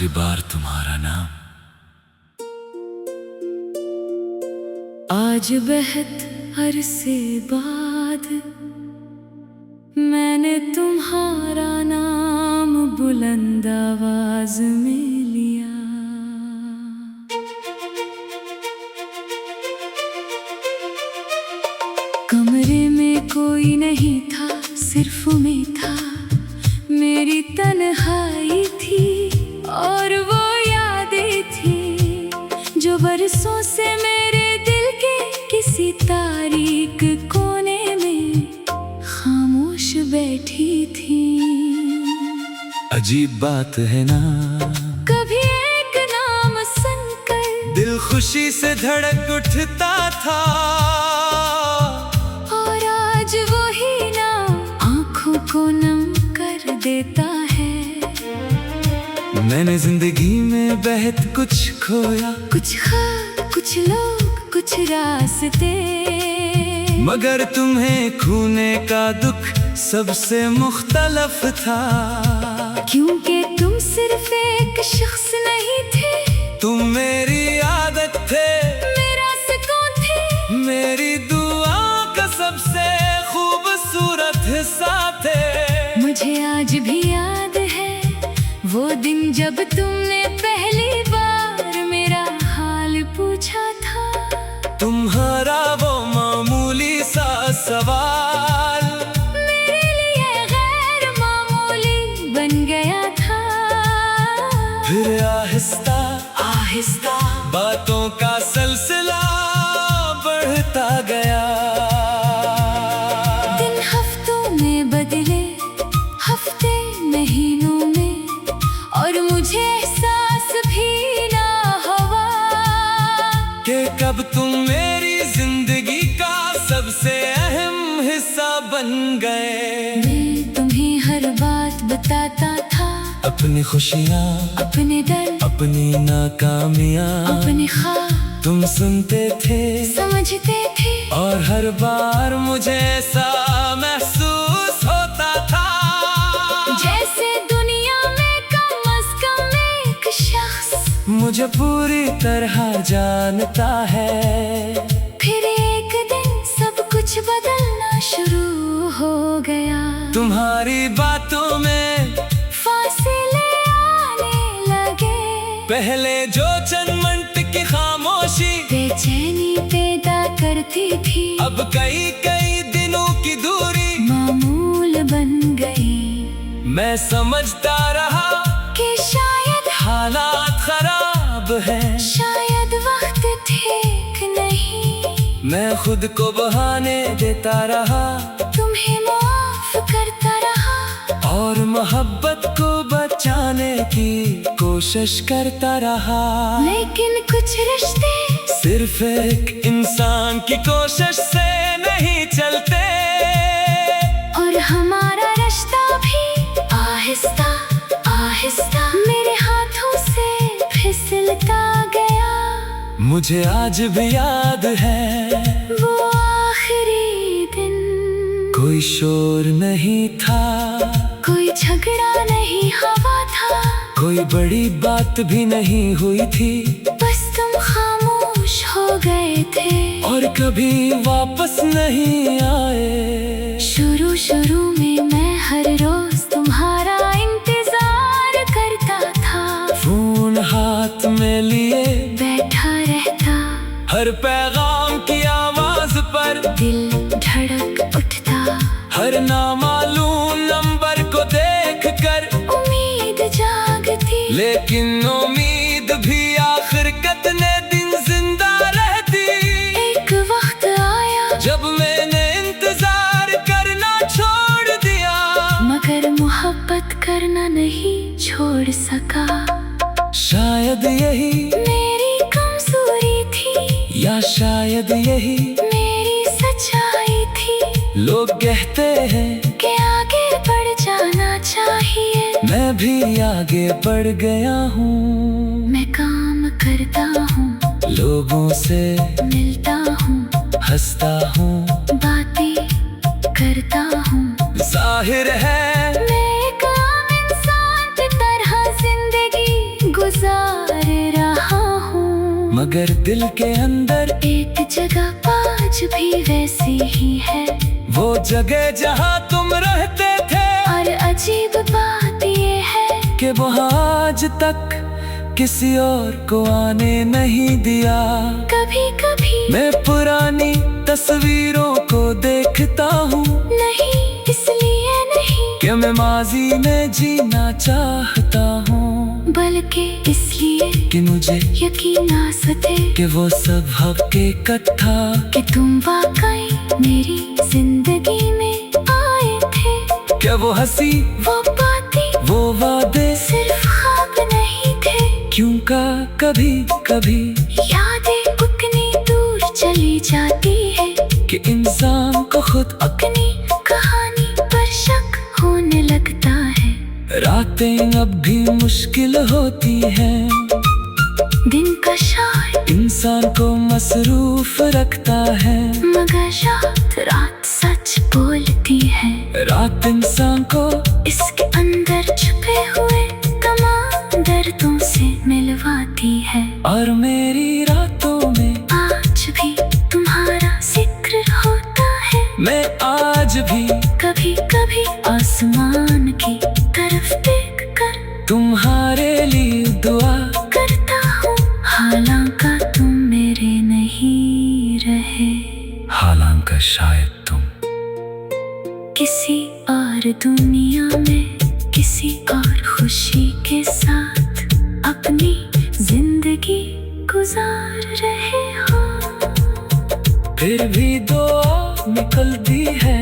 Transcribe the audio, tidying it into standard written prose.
आखिरी बार तुम्हारा नाम। आज बेहद अरसे बाद मैंने तुम्हारा नाम बुलंद आवाज में लिया। कमरे में कोई नहीं था, सिर्फ मैं था, मेरी तन्हाई थी और वो यादें थी जो बरसों से मेरे दिल के किसी तारीक कोने में खामोश बैठी थी। अजीब बात है ना, कभी एक नाम सुनकर दिल खुशी से धड़क उठता था, और आज वही नाम आंखों को नम कर देता है। मैंने जिंदगी में बेहद कुछ खोया, कुछ ख्वाब, कुछ लोग, कुछ रास्ते, मगर तुम्हें खोने का दुख सबसे मुख्तलफ था। क्योंकि तुम सिर्फ एक शख्स नहीं थे, तुम मेरी आदत थे, मेरा सुकून थे, मेरी दुआ का सबसे खूबसूरत हिस्सा थे। मुझे आज भी याद है वो दिन जब तुमने पहली बार मेरा हाल पूछा था। तुम्हारा वो मामूली सा सवाल मेरे लिए गैर मामूली बन गया था। फिर आहिस्ता आहिस्ता बातों का सिलसिला बढ़ता गया। दिन हफ्तों में बदले, हफ्ते महीनों में, और मुझे एहसास भी ना हुआ कि कब तुम मेरी जिंदगी का सबसे अहम हिस्सा बन गए। मैं तुम्हें हर बात बताता था, अपनी खुशियाँ, अपने डर, अपनी नाकामियाँ, अपने ख्वाब तुम सुनते थे, समझते थे, और हर बार मुझे ऐसा महसूस होता था जैसे दुनिया में कम से कम एक शख्स मुझे पूरी तरह जानता है। फिर एक दिन सब कुछ बदलना शुरू हो गया। तुम्हारी बातों में फासले आने लगे, पहले जो चंद मिनट की खामोशी बेचैनी पैदा करती थी, अब कई कई दिनों की दूरी मामूल बन गई। मैं समझता रहा कि शायद हालात खराब है, शायद वक्त ठीक नहीं। मैं खुद को बहाने देता रहा, तुम्हें माफ करता रहा, और मोहब्बत को बचाने की कोशिश करता रहा। लेकिन कुछ रिश्ते सिर्फ एक इंसान की कोशिश से नहीं चलते, और हमारा रिश्ता भी आहिस्ता आहिस्ता मेरे हाथों से फिसलता गया। मुझे आज भी याद है वो आखिरी दिन, कोई शोर नहीं था, कोई झगड़ा नहीं हुआ था, कोई बड़ी बात भी नहीं हुई थी, बस तुम खामोश हो गए थे और कभी वापस नहीं आए। शुरू में मैं हर रोज तुम्हारा इंतजार करता था, फोन हाथ में लिए बैठा रहता, हर पैगाम की आवाज पर दिल धड़क उठता, हर नामालूम नंबर को देखकर उम्मीद जागती, लेकिन उम्मीद भी आखिर कितने दिन जिंदा रहती। एक वक्त आया जब मैंने इंतजार करना छोड़ दिया, मगर मोहब्बत करना नहीं छोड़ सका। शायद यही मेरी कमजोरी थी, या शायद यही मेरी सच्चाई थी। लोग कहते हैं कि आगे बढ़ जाना चाहिए, मैं भी आगे बढ़ गया हूँ। मैं काम करता हूँ, लोगों से मिलता हूँ, हंसता हूँ, बातें करता हूँ। जाहिर है मैं एक आम इंसान की तरह जिंदगी मगर दिल के अंदर एक जगह आज भी वैसी ही है, वो जगह जहाँ तुम रहते थे। और अजीब बात ये है कि वहाँ आज तक किसी और को आने नहीं दिया। कभी कभी मैं पुरानी तस्वीरों को देखता हूँ, नहीं इसलिए नहीं कि मैं माजी में जीना चाहता हूँ, बल्कि इसलिए कि मुझे यकीन आ सके कि वो सब हकीकत था, कि तुम वाकई मेरी जिंदगी में आए थे। कि वो हंसी वो बातें वो वादे सिर्फ ख्वाब नहीं थे, क्यों का कभी कभी यादें उतनी दूर चली जाती है कि इंसान को खुद अपनी कहानी पर शक होने लगता है। रातें अब भी मुश्किल होती हैं, दिन का शायर इंसान को मसरूफ रखता है, मगर रात सच बोलती है। रात इंसान को इसके अंदर छुपे हुए तमाम दर्दों से मिलवाती है, और मेरी रातों में आज भी तुम्हारा जिक्र होता है। मैं आज भी कभी कभी आसमान की तरफ देख कर तुम्हारे लिए दुआ करता हूँ, हालांकि तुम मेरे नहीं रहे, हालांकि शायद तुम किसी और दुनिया में किसी और खुशी के साथ अपनी जिंदगी गुजार रहे हो। फिर भी दुआ निकलती है